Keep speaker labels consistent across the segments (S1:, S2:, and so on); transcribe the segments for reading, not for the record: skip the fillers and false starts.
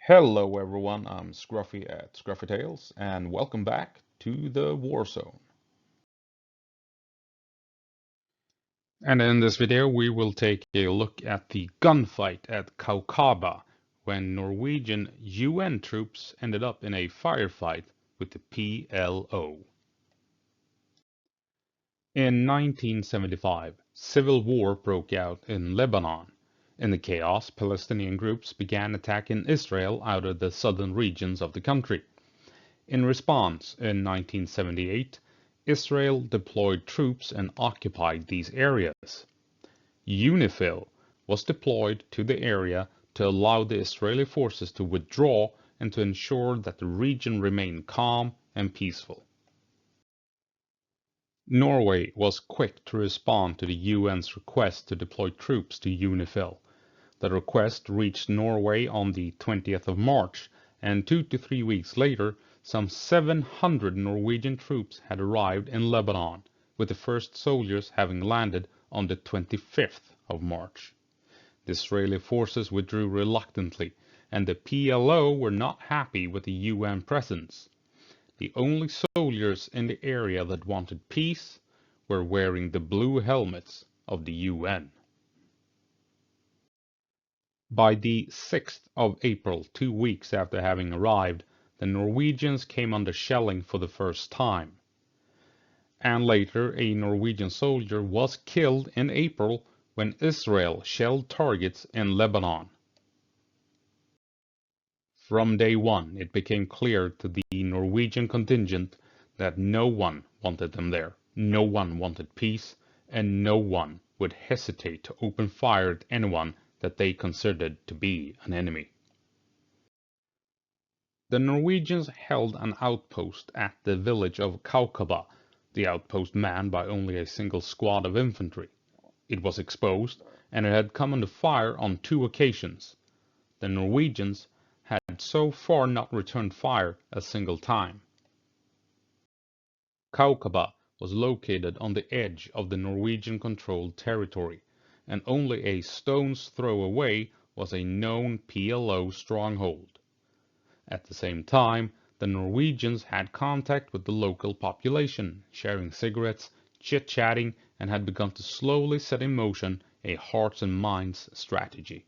S1: Hello everyone, I'm Scruffy at Scruffy Tales, and welcome back to the War Zone. And in this video we will take a look at the gunfight at Kaukaba, when Norwegian UN troops ended up in a firefight with the PLO. In 1975, civil war broke out in Lebanon. In the chaos, Palestinian groups began attacking Israel out of the southern regions of the country. In response, in 1978, Israel deployed troops and occupied these areas. UNIFIL was deployed to the area to allow the Israeli forces to withdraw and to ensure that the region remained calm and peaceful. Norway was quick to respond to the UN's request to deploy troops to UNIFIL. The request reached Norway on the 20th of March, and 2 to 3 weeks later, some 700 Norwegian troops had arrived in Lebanon, with the first soldiers having landed on the 25th of March. The Israeli forces withdrew reluctantly, and the PLO were not happy with the UN presence. The only soldiers in the area that wanted peace were wearing the blue helmets of the UN. By the 6th of April, 2 weeks after having arrived, the Norwegians came under shelling for the first time. And later, a Norwegian soldier was killed in April when Israel shelled targets in Lebanon. From day one, it became clear to the Norwegian contingent that no one wanted them there, no one wanted peace, and no one would hesitate to open fire at anyone that they considered to be an enemy. The Norwegians held an outpost at the village of Kaukaba, the outpost manned by only a single squad of infantry. It was exposed, and it had come under fire on 2 occasions. The Norwegians had so far not returned fire a single time. Kaukaba was located on the edge of the Norwegian-controlled territory, and only a stone's throw away was a known PLO stronghold. At the same time, the Norwegians had contact with the local population, sharing cigarettes, chit-chatting, and had begun to slowly set in motion a hearts and minds strategy.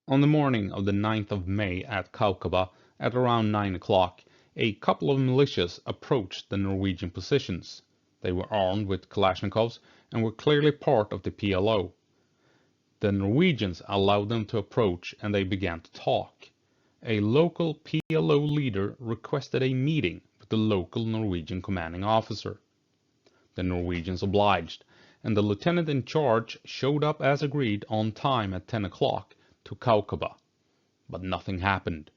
S1: On the morning of the 9th of May at Kaukaba, at around 9 o'clock, a couple of militias approached the Norwegian positions. They were armed with Kalashnikovs and were clearly part of the PLO. The Norwegians allowed them to approach, and they began to talk. A local PLO leader requested a meeting with the local Norwegian commanding officer. The Norwegians obliged, and the lieutenant in charge showed up as agreed on time at 10 o'clock to Kaukaba. But nothing happened.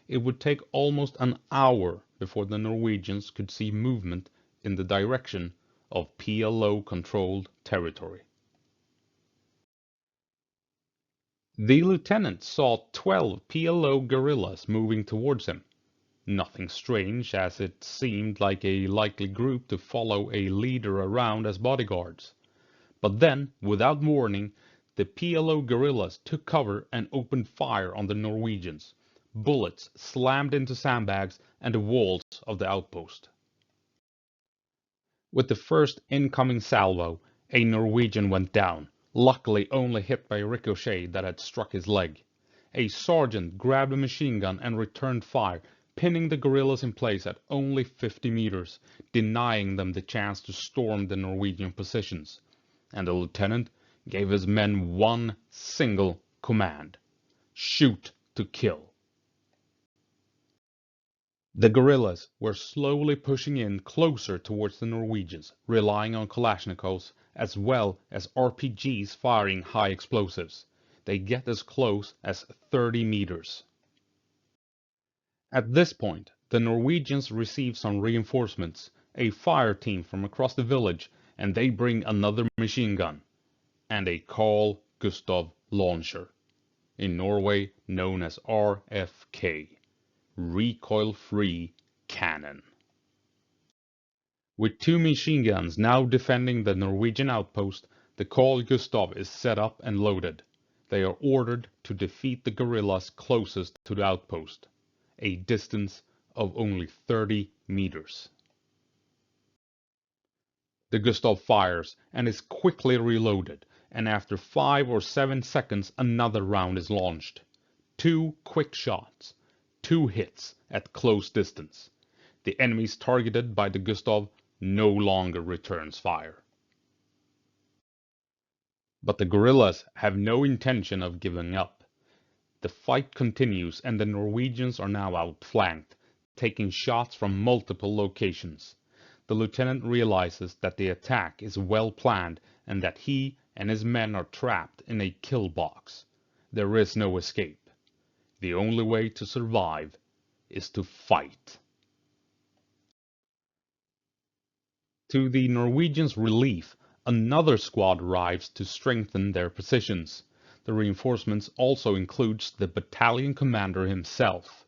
S1: It would take almost an hour before the Norwegians could see movement in the direction of PLO-controlled territory. The lieutenant saw 12 PLO guerrillas moving towards him. Nothing strange, as it seemed like a likely group to follow a leader around as bodyguards. But then, without warning, the PLO guerrillas took cover and opened fire on the Norwegians. Bullets slammed into sandbags and the walls of the outpost. With the first incoming salvo, a Norwegian went down, luckily only hit by a ricochet that had struck his leg. A sergeant grabbed a machine gun and returned fire, pinning the guerrillas in place at only 50 meters, denying them the chance to storm the Norwegian positions. And the lieutenant gave his men one single command: shoot to kill. The guerrillas were slowly pushing in closer towards the Norwegians, relying on Kalashnikovs as well as RPGs firing high explosives. They get as close as 30 meters. At this point, the Norwegians receive some reinforcements, a fire team from across the village, and they bring another machine gun and a Carl Gustav launcher, in Norway known as RFK. Recoil-free cannon. With 2 machine guns now defending the Norwegian outpost, the Carl Gustav is set up and loaded. They are ordered to defeat the guerrillas closest to the outpost, a distance of only 30 meters. The Gustav fires and is quickly reloaded, and after 5 or 7 seconds another round is launched. 2 quick shots, 2 hits at close distance. The enemies targeted by the Gustav no longer returns fire. But the guerrillas have no intention of giving up. The fight continues and the Norwegians are now outflanked, taking shots from multiple locations. The lieutenant realizes that the attack is well planned and that he and his men are trapped in a kill box. There is no escape. The only way to survive is to fight. To the Norwegians' relief, another squad arrives to strengthen their positions. The reinforcements also includes the battalion commander himself.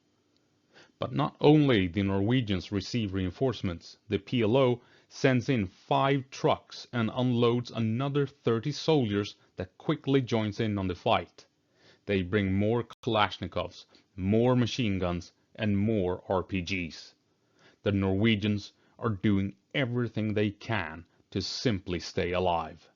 S1: But not only the Norwegians receive reinforcements, the PLO sends in 5 trucks and unloads another 30 soldiers that quickly joins in on the fight. They bring more Kalashnikovs, more machine guns, and more RPGs. The Norwegians are doing everything they can to simply stay alive.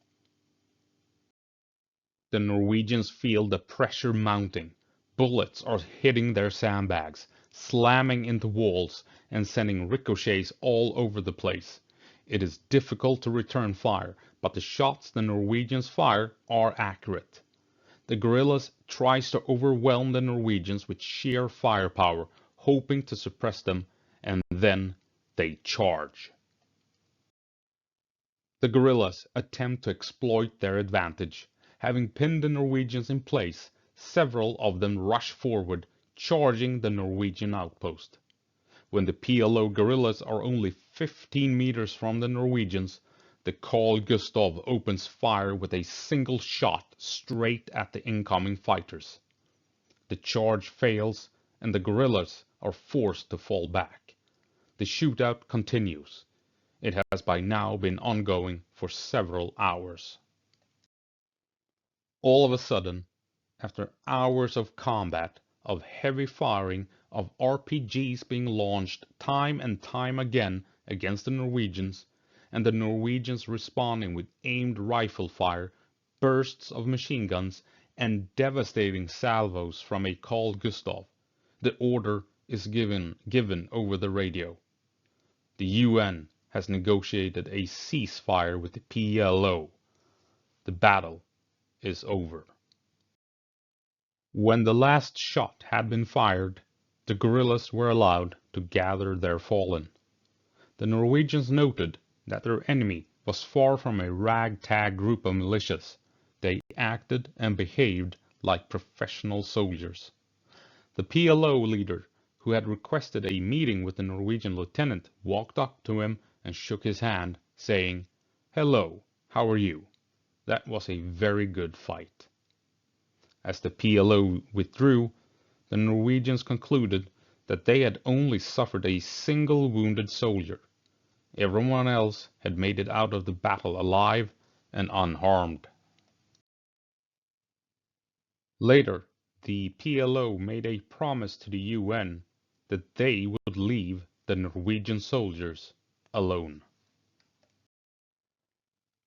S1: The Norwegians feel the pressure mounting. Bullets are hitting their sandbags, slamming into walls, and sending ricochets all over the place. It is difficult to return fire, but the shots the Norwegians fire are accurate. The guerrillas tries to overwhelm the Norwegians with sheer firepower, hoping to suppress them, and then they charge. The guerrillas attempt to exploit their advantage. Having pinned the Norwegians in place, several of them rush forward, charging the Norwegian outpost. When the PLO guerrillas are only 15 meters from the Norwegians, the Carl Gustav opens fire with a single shot straight at the incoming fighters. The charge fails, and the guerrillas are forced to fall back. The shootout continues. It has by now been ongoing for several hours. All of a sudden, after hours of combat, of heavy firing, of RPGs being launched time and time again against the Norwegians, and the Norwegians responding with aimed rifle fire, bursts of machine guns, and devastating salvos from a Carl Gustav, the order is given over the radio. The UN has negotiated a ceasefire with the PLO. The battle is over. When the last shot had been fired, the guerrillas were allowed to gather their fallen. The Norwegians noted that their enemy was far from a ragtag group of militias. They acted and behaved like professional soldiers. The PLO leader, who had requested a meeting with the Norwegian lieutenant, walked up to him and shook his hand, saying, "Hello, how are you? That was a very good fight." As the PLO withdrew, the Norwegians concluded that they had only suffered a single wounded soldier. Everyone else had made it out of the battle alive and unharmed. Later, the PLO made a promise to the UN that they would leave the Norwegian soldiers alone.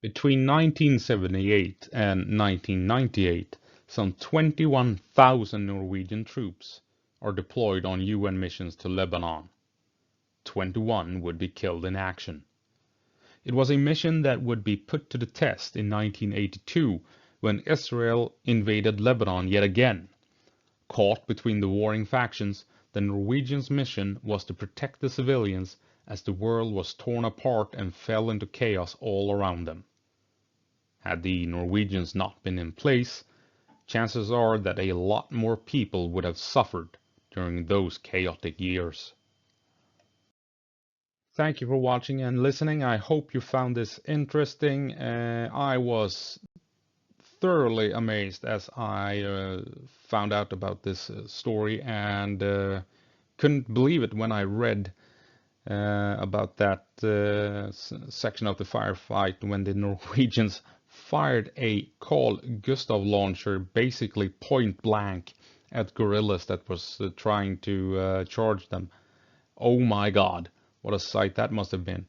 S1: Between 1978 and 1998, some 21,000 Norwegian troops are deployed on UN missions to Lebanon. 21 would be killed in action. It was a mission that would be put to the test in 1982 when Israel invaded Lebanon yet again. Caught between the warring factions, the Norwegians' mission was to protect the civilians as the world was torn apart and fell into chaos all around them. Had the Norwegians not been in place, chances are that a lot more people would have suffered during those chaotic years. Thank you for watching and listening. I hope you found this interesting. I was thoroughly amazed as I found out about this story and couldn't believe it when I read about that section of the firefight when the Norwegians fired a Carl Gustav launcher basically point blank at guerrillas that was trying to charge them. Oh my god, what a sight that must have been.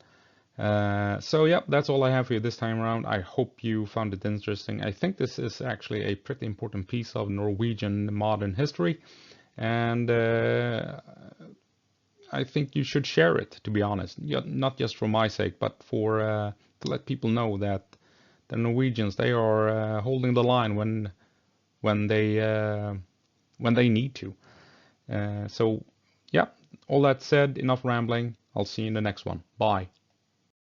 S1: So yeah, that's all I have for you this time around. I hope you found it interesting. I think this is actually a pretty important piece of Norwegian modern history, and I think you should share it, to be honest. Not just for my sake, but for to let people know that the Norwegians, they are holding the line when they need to. So yeah, all that said, enough rambling. I'll see you in the next one. Bye.